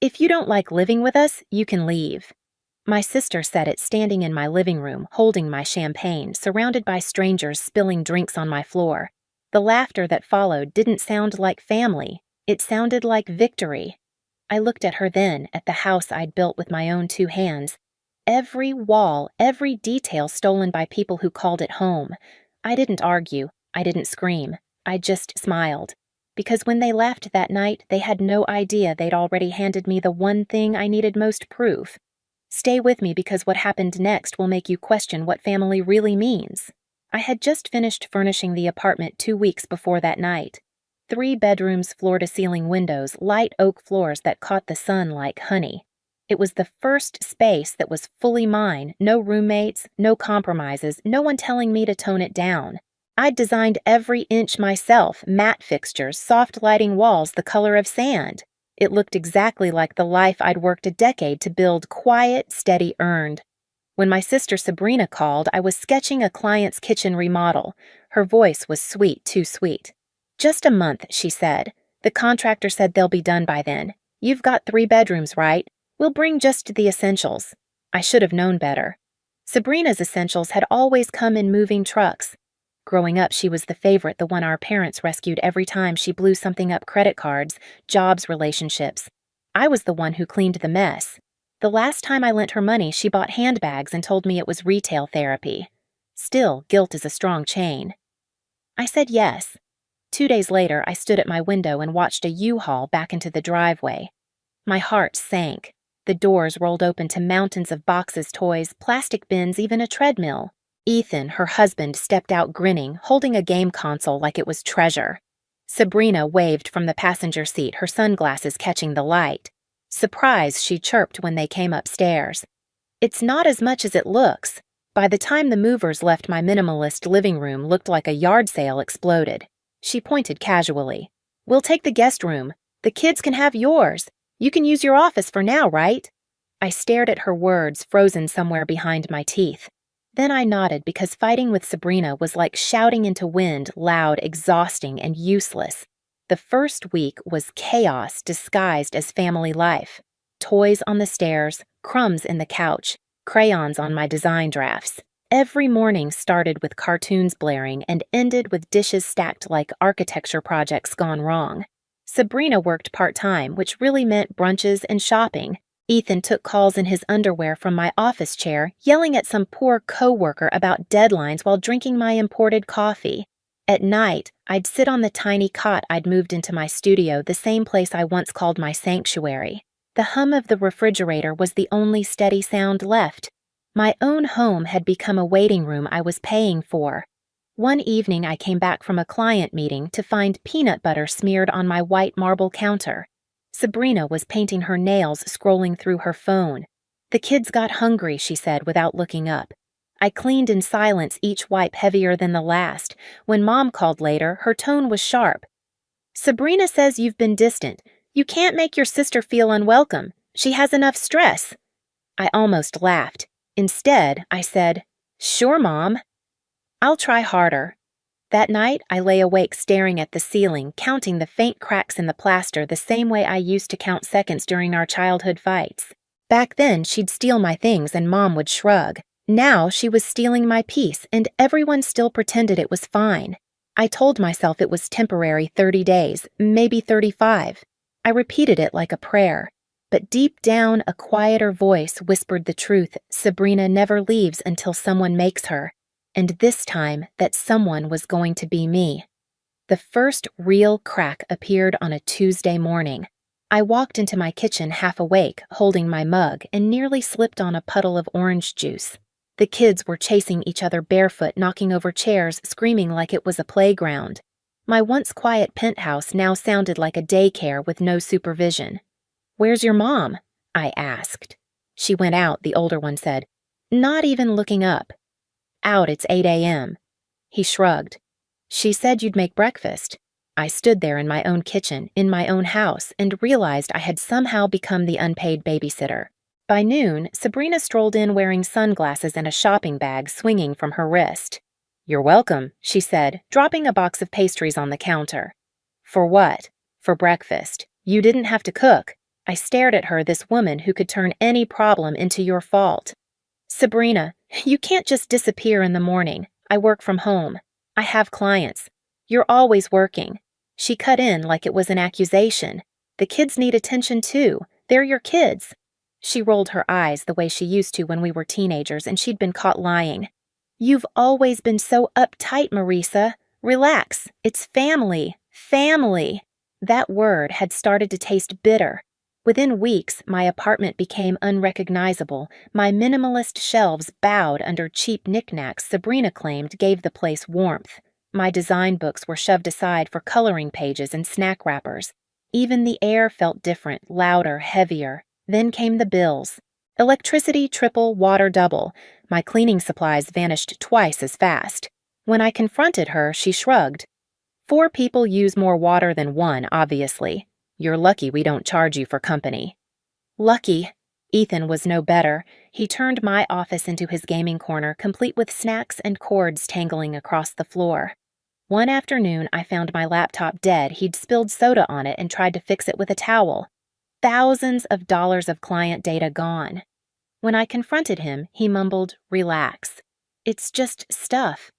"If you don't like living with us, you can leave." My sister said it standing in my living room, holding my champagne, surrounded by strangers spilling drinks on my floor. The laughter that followed didn't sound like family. It sounded like victory. I looked at her then, at the house I'd built with my own two hands. Every wall, every detail stolen by people who called it home. I didn't argue. I didn't scream. I just smiled. Because when they left that night, they had no idea they'd already handed me the one thing I needed most proof. Stay with me because what happened next will make you question what family really means. I had just finished furnishing the apartment 2 weeks before that night. 3 bedrooms, floor-to-ceiling windows, light oak floors that caught the sun like honey. It was the first space that was fully mine, no roommates, no compromises, no one telling me to tone it down. I'd designed every inch myself, matte fixtures, soft lighting walls the color of sand. It looked exactly like the life I'd worked a decade to build, quiet, steady, earned. When my sister Sabrina called, I was sketching a client's kitchen remodel. Her voice was sweet, too sweet. "Just a month," she said. "The contractor said they'll be done by then. You've got 3 bedrooms, right? We'll bring just the essentials." I should have known better. Sabrina's essentials had always come in moving trucks. Growing up, she was the favorite, the one our parents rescued every time she blew something up: credit cards, jobs, relationships. I was the one who cleaned the mess. The last time I lent her money, she bought handbags and told me it was retail therapy. Still, guilt is a strong chain. I said yes. 2 days later, I stood at my window and watched a U-Haul back into the driveway. My heart sank. The doors rolled open to mountains of boxes, toys, plastic bins, even a treadmill. Ethan, her husband, stepped out grinning, holding a game console like it was treasure. Sabrina waved from the passenger seat, her sunglasses catching the light. Surprised, she chirped when they came upstairs. "It's not as much as it looks." By the time the movers left, my minimalist living room looked like a yard sale exploded. She pointed casually. "We'll take the guest room. The kids can have yours. You can use your office for now, right?" I stared at her words, frozen somewhere behind my teeth. Then I nodded because fighting with Sabrina was like shouting into wind, loud, exhausting, and useless. The first week was chaos disguised as family life. Toys on the stairs, crumbs in the couch, crayons on my design drafts. Every morning started with cartoons blaring and ended with dishes stacked like architecture projects gone wrong. Sabrina worked part-time, which really meant brunches and shopping. Ethan took calls in his underwear from my office chair, yelling at some poor co-worker about deadlines while drinking my imported coffee. At night, I'd sit on the tiny cot I'd moved into my studio, the same place I once called my sanctuary. The hum of the refrigerator was the only steady sound left. My own home had become a waiting room I was paying for. One evening I came back from a client meeting to find peanut butter smeared on my white marble counter. Sabrina was painting her nails, scrolling through her phone. "The kids got hungry," she said without looking up. I cleaned in silence, each wipe heavier than the last. When Mom called later, her tone was sharp. "Sabrina says you've been distant. You can't make your sister feel unwelcome. She has enough stress." I almost laughed. Instead, I said, "Sure, Mom. I'll try harder." That night, I lay awake staring at the ceiling, counting the faint cracks in the plaster the same way I used to count seconds during our childhood fights. Back then, she'd steal my things and Mom would shrug. Now she was stealing my peace, and everyone still pretended it was fine. I told myself it was temporary, 30 days, maybe 35. I repeated it like a prayer. But deep down, a quieter voice whispered the truth: Sabrina never leaves until someone makes her. And this time, that someone was going to be me. The first real crack appeared on a Tuesday morning. I walked into my kitchen half awake, holding my mug, and nearly slipped on a puddle of orange juice. The kids were chasing each other barefoot, knocking over chairs, screaming like it was a playground. My once quiet penthouse now sounded like a daycare with no supervision. "Where's your mom?" I asked. "She went out," the older one said, not even looking up. "Out, it's 8 a.m. He shrugged. "She said you'd make breakfast." I stood there in my own kitchen, in my own house, and realized I had somehow become the unpaid babysitter. By noon, Sabrina strolled in wearing sunglasses and a shopping bag swinging from her wrist. "You're welcome," she said, dropping a box of pastries on the counter. "For what?" "For breakfast. You didn't have to cook." I stared at her, this woman who could turn any problem into your fault. Sabrina, you can't just disappear in the morning. I work from home. I have clients. You're always working. She cut in like it was an accusation. The kids need attention too. They're your kids. She rolled her eyes the way she used to when we were teenagers and she'd been caught lying. You've always been so uptight, Marisa. Relax. It's family. Family. That word had started to taste bitter. Within weeks, my apartment became unrecognizable. My minimalist shelves bowed under cheap knickknacks Sabrina claimed gave the place warmth. My design books were shoved aside for coloring pages and snack wrappers. Even the air felt different, louder, heavier. Then came the bills. Electricity triple, water double. My cleaning supplies vanished twice as fast. When I confronted her, she shrugged. 4 people use more water than 1, obviously. You're lucky we don't charge you for company. Lucky. Ethan was no better. He turned my office into his gaming corner, complete with snacks and cords tangling across the floor. One afternoon, I found my laptop dead. He'd spilled soda on it and tried to fix it with a towel. Thousands of dollars of client data gone. When I confronted him, he mumbled, "Relax. It's just stuff."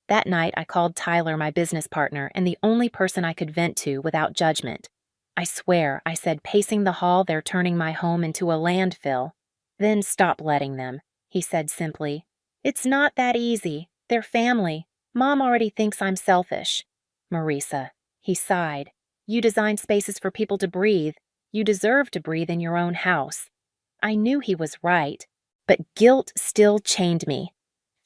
That night, I called Tyler, my business partner, and the only person I could vent to without judgment. I swear, I said, pacing the hall, they're turning my home into a landfill. Then stop letting them, he said simply. It's not that easy. They're family. Mom already thinks I'm selfish. Marisa, he sighed. You design spaces for people to breathe. You deserve to breathe in your own house. I knew he was right, but guilt still chained me.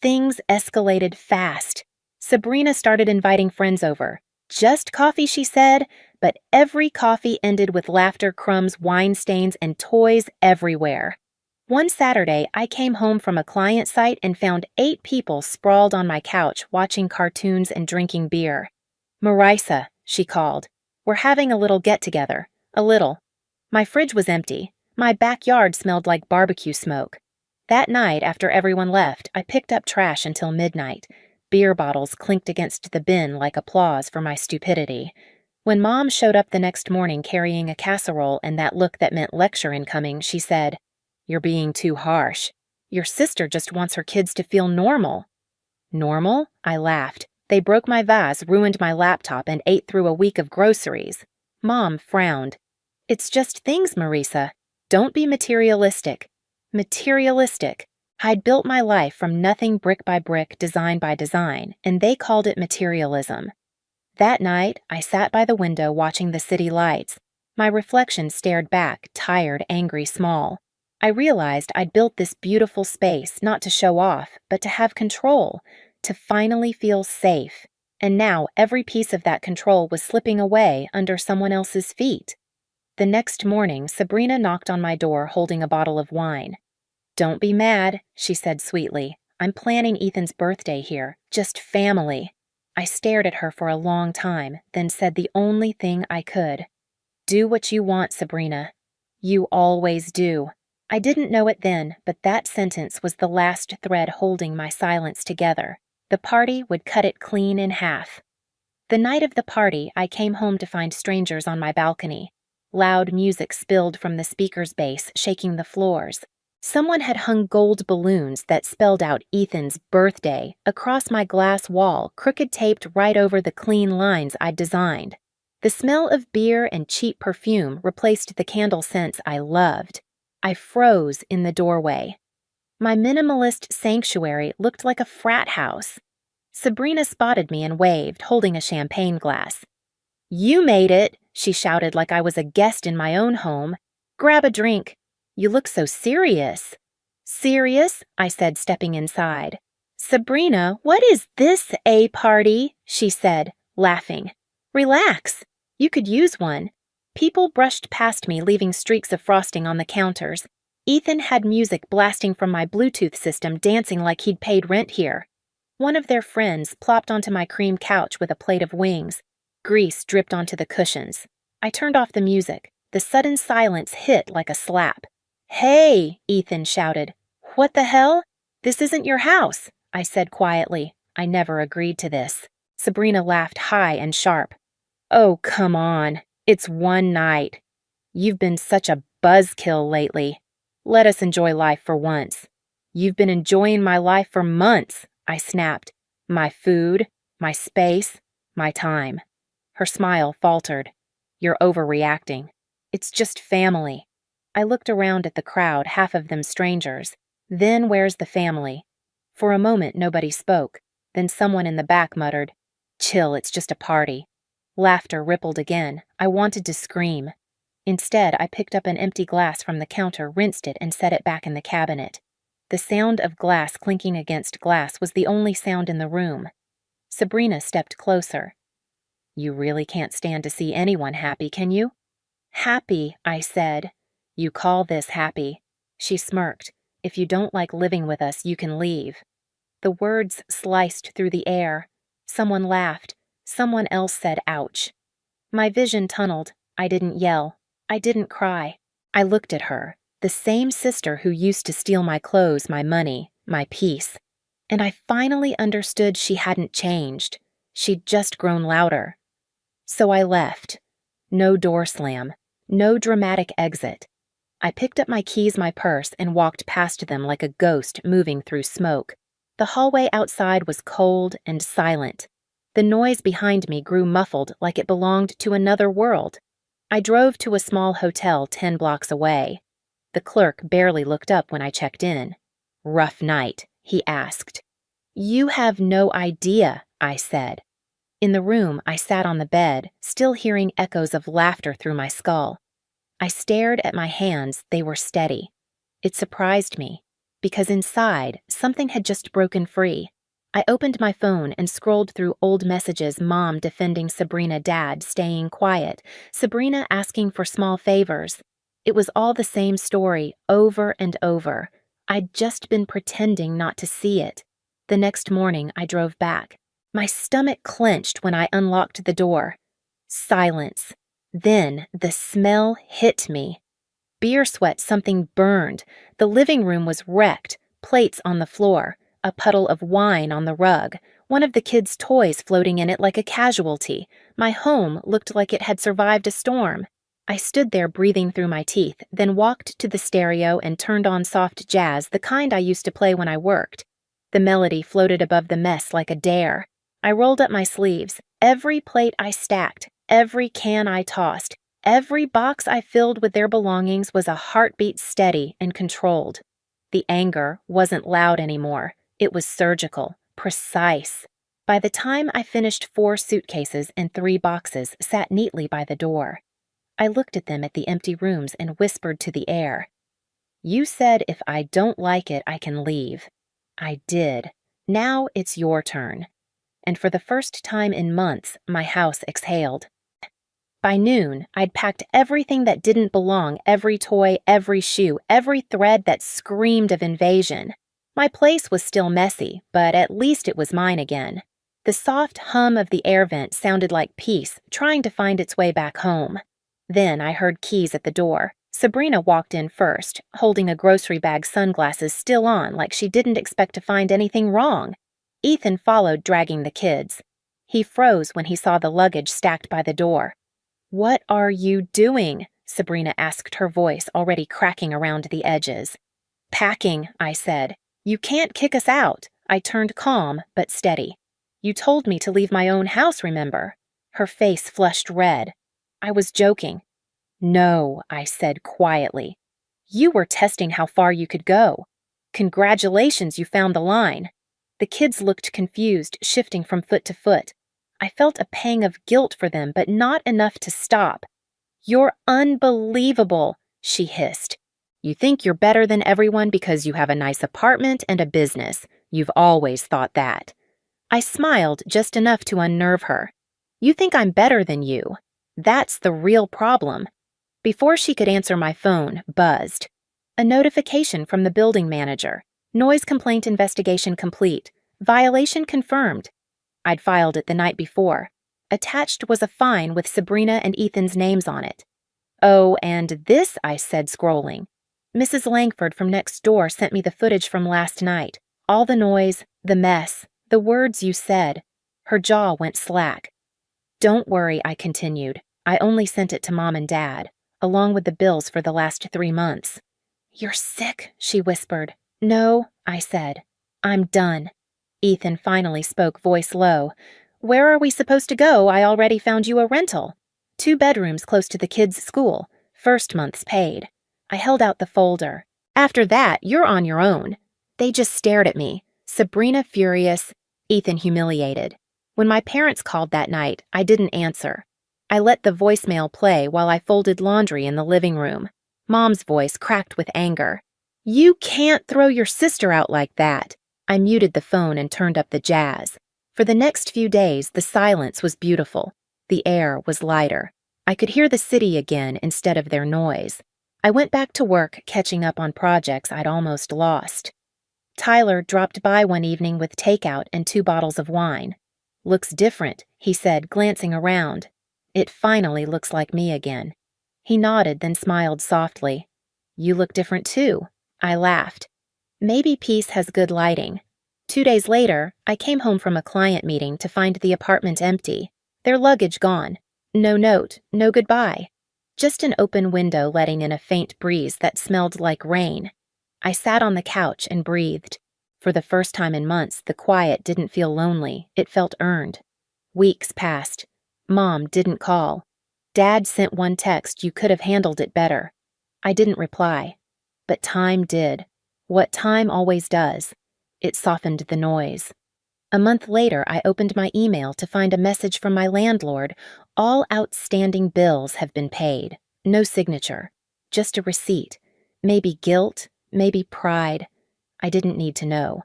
Things escalated fast. Sabrina started inviting friends over. Just coffee, she said, but every coffee ended with laughter, crumbs, wine stains, and toys everywhere. One Saturday, I came home from a client site and found 8 people sprawled on my couch watching cartoons and drinking beer. Marisa, she called. We're having a little get-together. A little. My fridge was empty. My backyard smelled like barbecue smoke. That night, after everyone left, I picked up trash until midnight. Beer bottles clinked against the bin like applause for my stupidity. When Mom showed up the next morning carrying a casserole and that look that meant lecture incoming, she said, "You're being too harsh. Your sister just wants her kids to feel normal." Normal? I laughed. They broke my vase, ruined my laptop, and ate through a week of groceries. Mom frowned. It's just things, Marisa. Don't be materialistic. Materialistic. I'd built my life from nothing, brick by brick, design by design, and they called it materialism. That night, I sat by the window watching the city lights. My reflection stared back, tired, angry, small. I realized I'd built this beautiful space not to show off, but to have control, to finally feel safe. And now every piece of that control was slipping away under someone else's feet. The next morning, Sabrina knocked on my door holding a bottle of wine. "Don't be mad," she said sweetly. "I'm planning Ethan's birthday here, just family." I stared at her for a long time, then said the only thing I could. "Do what you want, Sabrina. You always do." I didn't know it then, but that sentence was the last thread holding my silence together. The party would cut it clean in half. The night of the party, I came home to find strangers on my balcony. Loud music spilled from the speaker's base, shaking the floors. Someone had hung gold balloons that spelled out Ethan's birthday across my glass wall, crooked taped right over the clean lines I'd designed. The smell of beer and cheap perfume replaced the candle scents I loved. I froze in the doorway. My minimalist sanctuary looked like a frat house. Sabrina spotted me and waved, holding a champagne glass. "You made it," she shouted like I was a guest in my own home. "Grab a drink. You look so serious." "Serious?" I said, stepping inside. "Sabrina, what is this, a party?" she said, laughing. "Relax. You could use one." People brushed past me, leaving streaks of frosting on the counters. Ethan had music blasting from my Bluetooth system, dancing like he'd paid rent here. One of their friends plopped onto my cream couch with a plate of wings. Grease dripped onto the cushions. I turned off the music. The sudden silence hit like a slap. "Hey," Ethan shouted. "What the hell? This isn't your house," I said quietly. I never agreed to this. Sabrina laughed high and sharp. "Oh, come on. It's one night. You've been such a buzzkill lately. Let us enjoy life for once." "You've been enjoying my life for months," I snapped. "My food, my space, my time." Her smile faltered. "You're overreacting. It's just family." I looked around at the crowd, half of them strangers. "Then where's the family?" For a moment, nobody spoke. Then someone in the back muttered, "Chill, it's just a party." Laughter rippled again. I wanted to scream. Instead, I picked up an empty glass from the counter, rinsed it, and set it back in the cabinet. The sound of glass clinking against glass was the only sound in the room. Sabrina stepped closer. "You really can't stand to see anyone happy, can you?" "Happy," I said. "You call this happy?" She smirked. "If you don't like living with us, you can leave." The words sliced through the air. Someone laughed. Someone else said, "Ouch." My vision tunneled. I didn't yell. I didn't cry. I looked at her, the same sister who used to steal my clothes, my money, my peace. And I finally understood she hadn't changed. She'd just grown louder. So I left. No door slam. No dramatic exit. I picked up my keys, my purse, and walked past them like a ghost moving through smoke. The hallway outside was cold and silent. The noise behind me grew muffled like it belonged to another world. I drove to a small hotel 10 blocks away. The clerk barely looked up when I checked in. "Rough night?" he asked. "You have no idea," I said. In the room, I sat on the bed, still hearing echoes of laughter through my skull. I stared at my hands. They were steady. It surprised me, because inside, something had just broken free. I opened my phone and scrolled through old messages, Mom defending Sabrina, Dad staying quiet, Sabrina asking for small favors. It was all the same story, over and over. I'd just been pretending not to see it. The next morning, I drove back. My stomach clenched when I unlocked the door. Silence. Then the smell hit me. Beer sweat, something burned. The living room was wrecked, plates on the floor, a puddle of wine on the rug, one of the kids' toys floating in it like a casualty. My home looked like it had survived a storm. I stood there breathing through my teeth, then walked to the stereo and turned on soft jazz, the kind I used to play when I worked. The melody floated above the mess like a dare. I rolled up my sleeves. Every plate I stacked, every can I tossed, every box I filled with their belongings was a heartbeat steady and controlled. The anger wasn't loud anymore. It was surgical, precise. By the time I finished 4 suitcases and 3 boxes sat neatly by the door. I looked at them at the empty rooms and whispered to the air. "You said if I don't like it, I can leave." I did. Now it's your turn. And for the first time in months, my house exhaled. By noon, I'd packed everything that didn't belong, every toy, every shoe, every thread that screamed of invasion. My place was still messy, but at least it was mine again. The soft hum of the air vent sounded like peace, trying to find its way back home. Then I heard keys at the door. Sabrina walked in first, holding a grocery bag, sunglasses still on, like she didn't expect to find anything wrong. Ethan followed, dragging the kids. He froze when he saw the luggage stacked by the door. "What are you doing?" Sabrina asked, her voice already cracking around the edges. "Packing," I said. "You can't kick us out." I turned calm, but steady. "You told me to leave my own house, remember?" Her face flushed red. I was joking. "No," I said quietly. "You were testing how far you could go. Congratulations, you found the line." The kids looked confused, shifting from foot to foot. I felt a pang of guilt for them, but not enough to stop. "You're unbelievable," she hissed. "You think you're better than everyone because you have a nice apartment and a business. You've always thought that." I smiled just enough to unnerve her. "You think I'm better than you. That's the real problem." Before she could answer, my phone buzzed. A notification from the building manager. Noise complaint investigation complete. Violation confirmed. I'd filed it the night before. Attached was a fine with Sabrina and Ethan's names on it. "Oh, and this," I said, scrolling. "Mrs. Langford from next door sent me the footage from last night. All the noise, the mess, the words you said." Her jaw went slack. "Don't worry," I continued. "I only sent it to Mom and Dad. along with the bills for the last 3 months. "You're sick," she whispered. "No," I said. "I'm done." Ethan finally spoke, voice low. "Where are we supposed to go? I already found you a rental. 2 bedrooms close to the kids' school. First month's paid." I held out the folder. "After that, you're on your own." They just stared at me. Sabrina furious, Ethan humiliated. When my parents called that night, I didn't answer. I let the voicemail play while I folded laundry in the living room. Mom's voice cracked with anger. "You can't throw your sister out like that." I muted the phone and turned up the jazz. For the next few days, the silence was beautiful. The air was lighter. I could hear the city again instead of their noise. I went back to work, catching up on projects I'd almost lost. Tyler dropped by one evening with takeout and 2 bottles of wine. "Looks different," he said, glancing around. "It finally looks like me again." He nodded, then smiled softly. "You look different too." I laughed. Maybe peace has good lighting. 2 days later, I came home from a client meeting to find the apartment empty, their luggage gone. No note, no goodbye. Just an open window letting in a faint breeze that smelled like rain. I sat on the couch and breathed. For the first time in months, the quiet didn't feel lonely, it felt earned. Weeks passed. Mom didn't call. Dad sent one text, "You could have handled it better." I didn't reply. But time did. What time always does. It softened the noise. A month later, I opened my email to find a message from my landlord. "All outstanding bills have been paid." No signature. Just a receipt. Maybe guilt, maybe pride. I didn't need to know.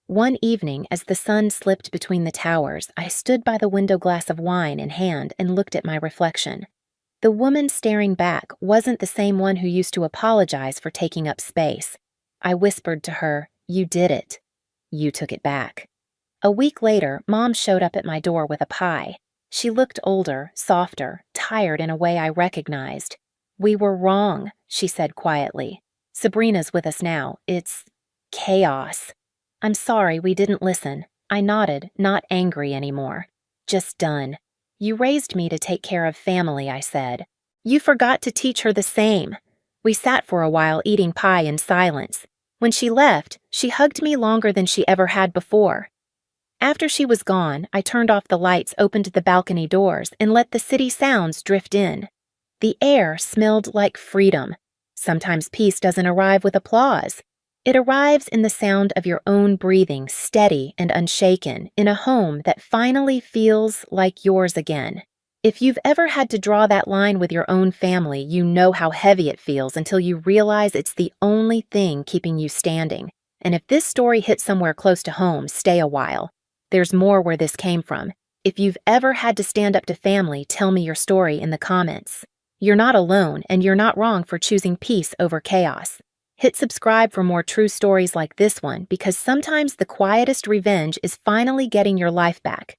One evening, as the sun slipped between the towers, I stood by the window glass of wine in hand and looked at my reflection. The woman staring back wasn't the same one who used to apologize for taking up space. I whispered to her, "You did it. You took it back." A week later, Mom showed up at my door with a pie. She looked older, softer, tired in a way I recognized. "We were wrong," she said quietly. "Sabrina's with us now. It's chaos." "I'm sorry we didn't listen." I nodded, not angry anymore. "Just done." "You raised me to take care of family," I said. "You forgot to teach her the same." We sat for a while eating pie in silence. When she left, she hugged me longer than she ever had before. After she was gone, I turned off the lights, opened the balcony doors, and let the city sounds drift in. The air smelled like freedom. Sometimes peace doesn't arrive with applause. It arrives in the sound of your own breathing, steady and unshaken, in a home that finally feels like yours again. If you've ever had to draw that line with your own family, you know how heavy it feels until you realize it's the only thing keeping you standing. And if this story hits somewhere close to home, stay a while. There's more where this came from. If you've ever had to stand up to family, tell me your story in the comments. You're not alone, and you're not wrong for choosing peace over chaos. Hit subscribe for more true stories like this one, because sometimes the quietest revenge is finally getting your life back.